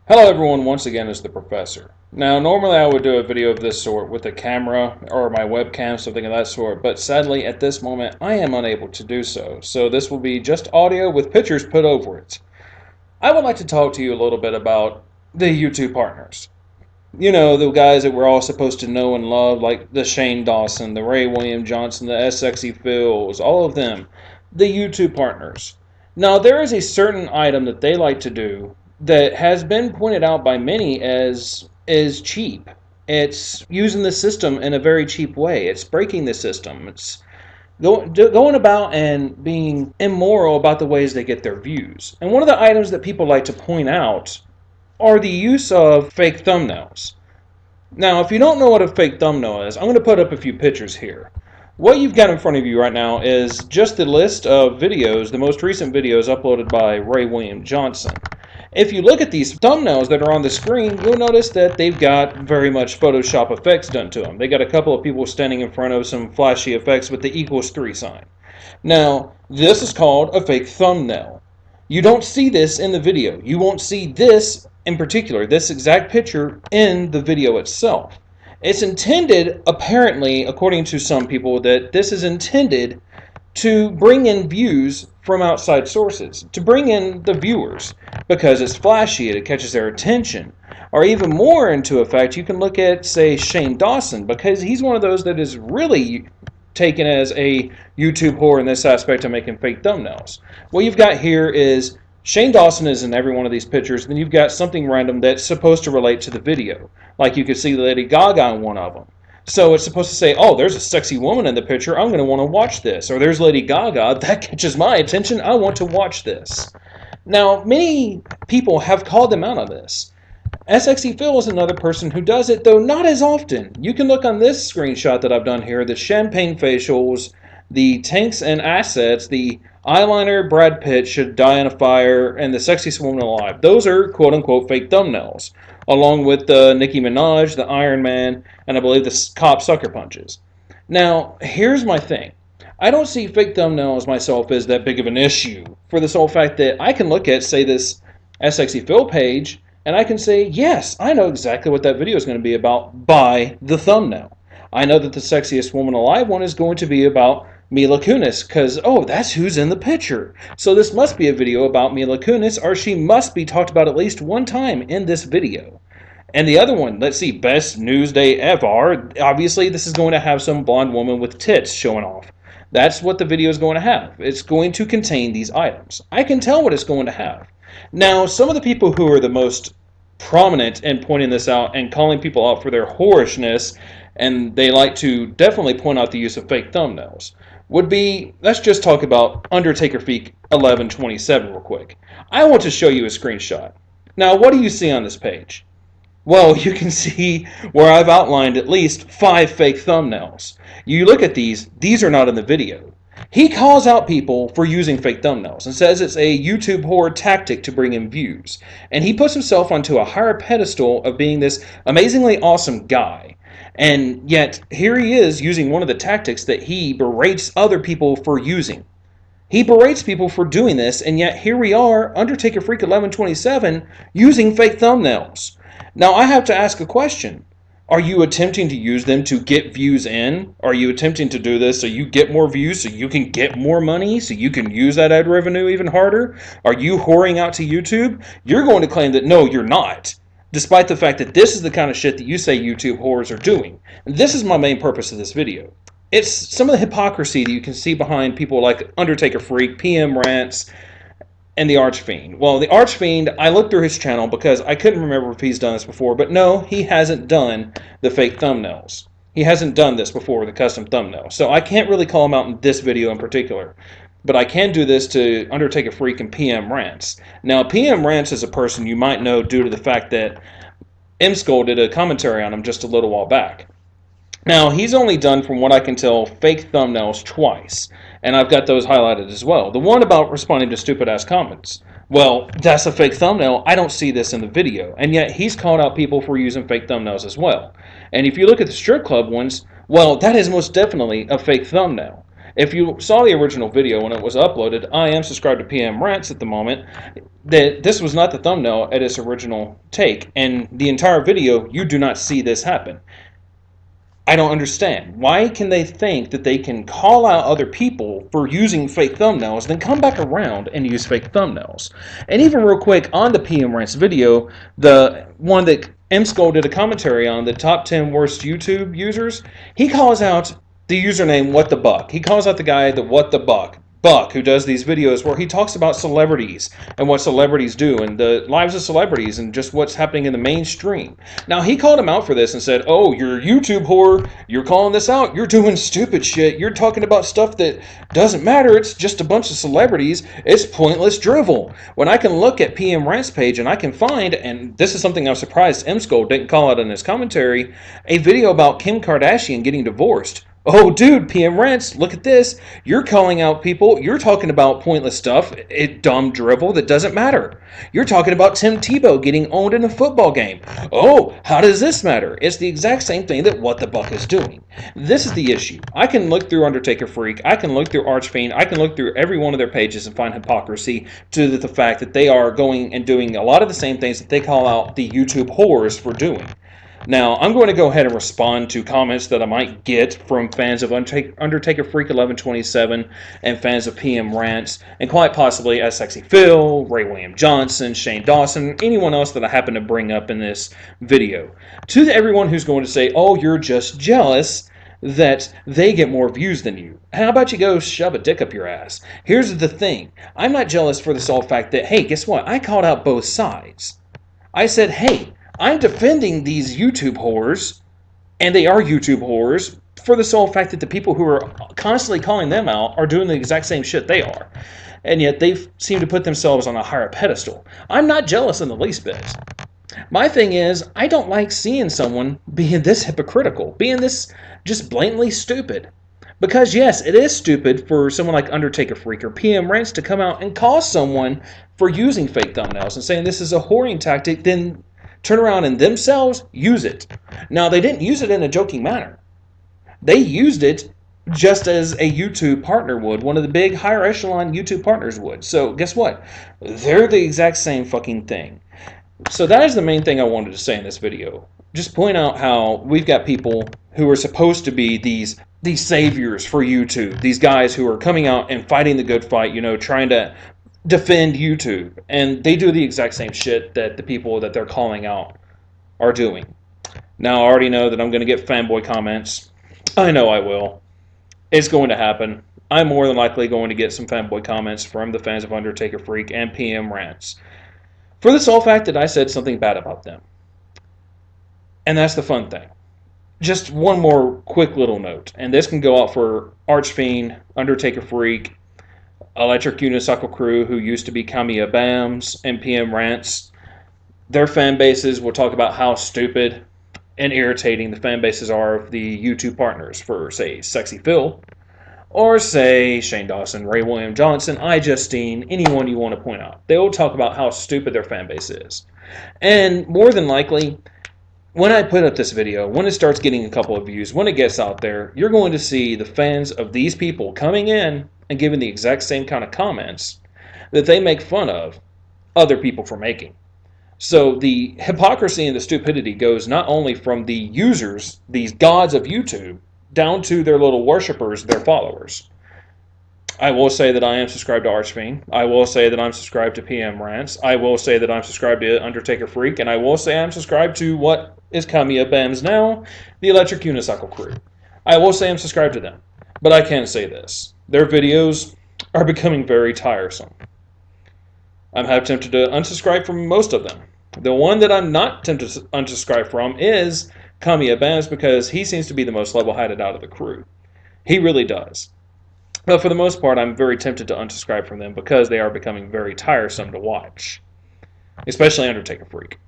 Hello everyone, once again it's the Professor. Now normally I would do a video of this sort with a camera or my webcam, something of that sort, but sadly at this moment I am unable to do so. So this will be just audio with pictures put over it. I would like to talk to you a little bit about the YouTube partners. You know, the guys that we're all supposed to know and love, like the Shane Dawson, the Ray William Johnson, the Sexy Phils, all of them. The YouTube partners. Now, there is a certain item that they like to do that has been pointed out by many as is cheap. It's using the system in a very cheap way. It's breaking the system. It's going about and being immoral about the ways they get their views. And one of the items that people like to point out are the use of fake thumbnails. Now, if you don't know what a fake thumbnail is, I'm going to put up a few pictures here. What you've got in front of you right now is just the list of videos, the most recent videos uploaded by Ray William Johnson. If you look at these thumbnails that are on the screen, you'll notice that they've got very much Photoshop effects done to them. They got a couple of people standing in front of some flashy effects with the =3 sign. Now, this is called a fake thumbnail. You don't see this in the video. You won't see this in particular, this exact picture, in the video itself. It's intended, apparently, according to some people, that this is intended to bring in views from outside sources, to bring in the viewers, because it's flashy, it catches their attention. Or even more into effect, you can look at, say, Shane Dawson, because he's one of those that is really taken as a YouTube whore in this aspect of making fake thumbnails. What you've got here is Shane Dawson is in every one of these pictures, then you've got something random that's supposed to relate to the video. Like you could see Lady Gaga in one of them. So it's supposed to say, oh, there's a sexy woman in the picture, I'm going to want to watch this. Or there's Lady Gaga, that catches my attention, I want to watch this. Now, many people have called them out on this. SXE Phil is another person who does it, though not as often. You can look on this screenshot that I've done here, the champagne facials, the tanks and assets, the eyeliner Brad Pitt should die in a fire, and the sexiest woman alive. Those are quote-unquote fake thumbnails, along with Nicki Minaj, the Iron Man, and I believe the cop sucker punches. Now, here's my thing. I don't see fake thumbnails myself as that big of an issue, for the sole fact that I can look at, say, this SXE Phil page, and I can say, yes, I know exactly what that video is going to be about by the thumbnail. I know that the sexiest woman alive one is going to be about Mila Kunis, because, oh, that's who's in the picture. So this must be a video about Mila Kunis, or she must be talked about at least one time in this video. And the other one, let's see, Best News Day Ever. Obviously, this is going to have some blonde woman with tits showing off. That's what the video is going to have. It's going to contain these items. I can tell what it's going to have. Now, some of the people who are the most prominent in pointing this out and calling people out for their whorishness, and they like to definitely point out the use of fake thumbnails, would be, let's just talk about Undertaker Freak 1127 real quick. I want to show you a screenshot. Now, what do you see on this page? Well, you can see where I've outlined at least 5 fake thumbnails. You look at these are not in the video. He calls out people for using fake thumbnails and says it's a YouTube whore tactic to bring in views. And he puts himself onto a higher pedestal of being this amazingly awesome guy. And yet, here he is using one of the tactics that he berates other people for using. He berates people for doing this, and yet here we are, Undertaker Freak 1127, using fake thumbnails. Now, I have to ask a question. Are you attempting to use them to get views in? Are you attempting to do this so you get more views, so you can get more money, so you can use that ad revenue even harder? Are you whoring out to YouTube? You're going to claim that no, you're not, despite the fact that this is the kind of shit that you say YouTube whores are doing. And this is my main purpose of this video. It's some of the hypocrisy that you can see behind people like Undertaker Freak, PM Rants, and the Archfiend. Well, the Archfiend, I looked through his channel because I couldn't remember if he's done this before, but no, he hasn't done the fake thumbnails. He hasn't done this before, the custom thumbnail. So I can't really call him out in this video in particular. But I can do this to Undertaker Freak and PM Rants. Now, PM Rants is a person you might know due to the fact that M-Skull did a commentary on him just a little while back. Now, he's only done, from what I can tell, fake thumbnails twice, and I've got those highlighted as well. The one about responding to stupid-ass comments. Well, that's a fake thumbnail. I don't see this in the video, and yet he's called out people for using fake thumbnails as well. And if you look at the strip club ones, well, that is most definitely a fake thumbnail. If you saw the original video when it was uploaded, I am subscribed to PM Rants at the moment, that this was not the thumbnail at its original take, and the entire video, you do not see this happen. I don't understand. Why can they think that they can call out other people for using fake thumbnails, then come back around and use fake thumbnails? And even real quick, on the PM Rants video, the one that M-Skull did a commentary on, the top 10 worst YouTube users, he calls out the username What the Buck. He calls out the guy, the What the Buck, who does these videos where he talks about celebrities and what celebrities do and the lives of celebrities and just what's happening in the mainstream. Now, he called him out for this and said, oh, you're a YouTube whore, you're calling this out, you're doing stupid shit, you're talking about stuff that doesn't matter, it's just a bunch of celebrities, it's pointless drivel. When I can look at PM Rant's page and I can find, and this is something I'm surprised M-Skull didn't call out in his commentary, a video about Kim Kardashian getting divorced. Oh, dude, PM Rants, look at this. You're calling out people. You're talking about pointless stuff, dumb drivel that doesn't matter. You're talking about Tim Tebow getting owned in a football game. Oh, how does this matter? It's the exact same thing that What the Buck is doing. This is the issue. I can look through Undertaker Freak. I can look through Archfiend. I can look through every one of their pages and find hypocrisy to the fact that they are going and doing a lot of the same things that they call out the YouTube whores for doing. Now, I'm going to go ahead and respond to comments that I might get from fans of Undertaker Freak 1127 and fans of PM Rants, and quite possibly as Sexy Phil, Ray William Johnson, Shane Dawson, anyone else that I happen to bring up in this video. To everyone who's going to say, oh, you're just jealous that they get more views than you. How about you go shove a dick up your ass? Here's the thing. I'm not jealous for the sole fact that, hey, guess what? I called out both sides. I said, hey, I'm defending these YouTube whores, and they are YouTube whores, for the sole fact that the people who are constantly calling them out are doing the exact same shit they are. And yet they seem to put themselves on a higher pedestal. I'm not jealous in the least bit. My thing is, I don't like seeing someone being this hypocritical, being this just blatantly stupid. Because yes, it is stupid for someone like Undertaker Freak or PM Rants to come out and call someone for using fake thumbnails and saying this is a whoring tactic, then turn around and themselves use it. Now, they didn't use it in a joking manner. They used it just as a YouTube partner would, one of the big higher echelon YouTube partners would. So guess what? They're the exact same fucking thing. So that is the main thing I wanted to say in this video. Just point out how we've got people who are supposed to be these saviors for YouTube. These guys who are coming out and fighting the good fight, trying to defend YouTube, and they do the exact same shit that the people that they're calling out are doing. Now, I already know that I'm going to get fanboy comments. I know I will. It's going to happen. I'm more than likely going to get some fanboy comments from the fans of Undertaker Freak and PM Rants for the sole fact that I said something bad about them. And that's the fun thing. Just one more quick little note, and this can go out for Archfiend, Undertaker Freak, Electric Unicycle Crew, who used to be Kamiya Bams, and PM Rants. Their fan bases will talk about how stupid and irritating the fan bases are of the YouTube partners for, say, Sexy Phil, or say Shane Dawson, Ray William Johnson, iJustine, anyone you want to point out. They will talk about how stupid their fan base is. And more than likely, when I put up this video, when it starts getting a couple of views, when it gets out there, you're going to see the fans of these people coming in and giving the exact same kind of comments that they make fun of other people for making. So the hypocrisy and the stupidity goes not only from the users, these gods of YouTube, down to their little worshippers, their followers. I will say that I am subscribed to Archfiend. I will say that I'm subscribed to PM Rants. I will say that I'm subscribed to Undertaker Freak. And I will say I'm subscribed to what is Kamiya Bams now, the Electric Unicycle Crew. I will say I'm subscribed to them. But I can say this. Their videos are becoming very tiresome. I'm half tempted to unsubscribe from most of them. The one that I'm not tempted to unsubscribe from is Kamiya Bams, because he seems to be the most level-headed out of the crew. He really does. But for the most part, I'm very tempted to unsubscribe from them because they are becoming very tiresome to watch. Especially Undertaker Freak.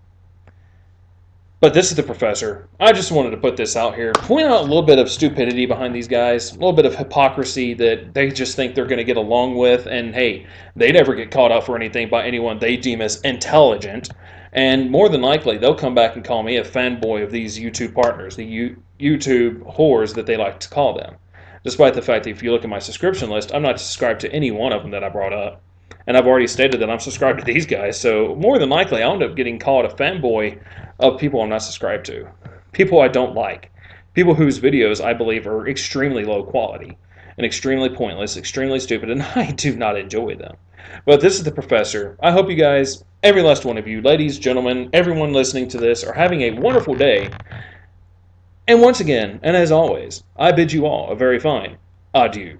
But this is the Professor. I just wanted to put this out here. Point out a little bit of stupidity behind these guys. A little bit of hypocrisy that they just think they're going to get along with. And hey, they never get called out for anything by anyone they deem as intelligent. And more than likely, they'll come back and call me a fanboy of these YouTube partners. The YouTube whores that they like to call them. despite the fact that if you look at my subscription list, I'm not subscribed to any one of them that I brought up. And I've already stated that I'm subscribed to these guys, so more than likely I'll end up getting called a fanboy of people I'm not subscribed to. People I don't like. People whose videos I believe are extremely low quality and extremely pointless, extremely stupid, and I do not enjoy them. But this is the Professor. I hope you guys, every last one of you, ladies, gentlemen, everyone listening to this, are having a wonderful day. And once again, and as always, I bid you all a very fine adieu.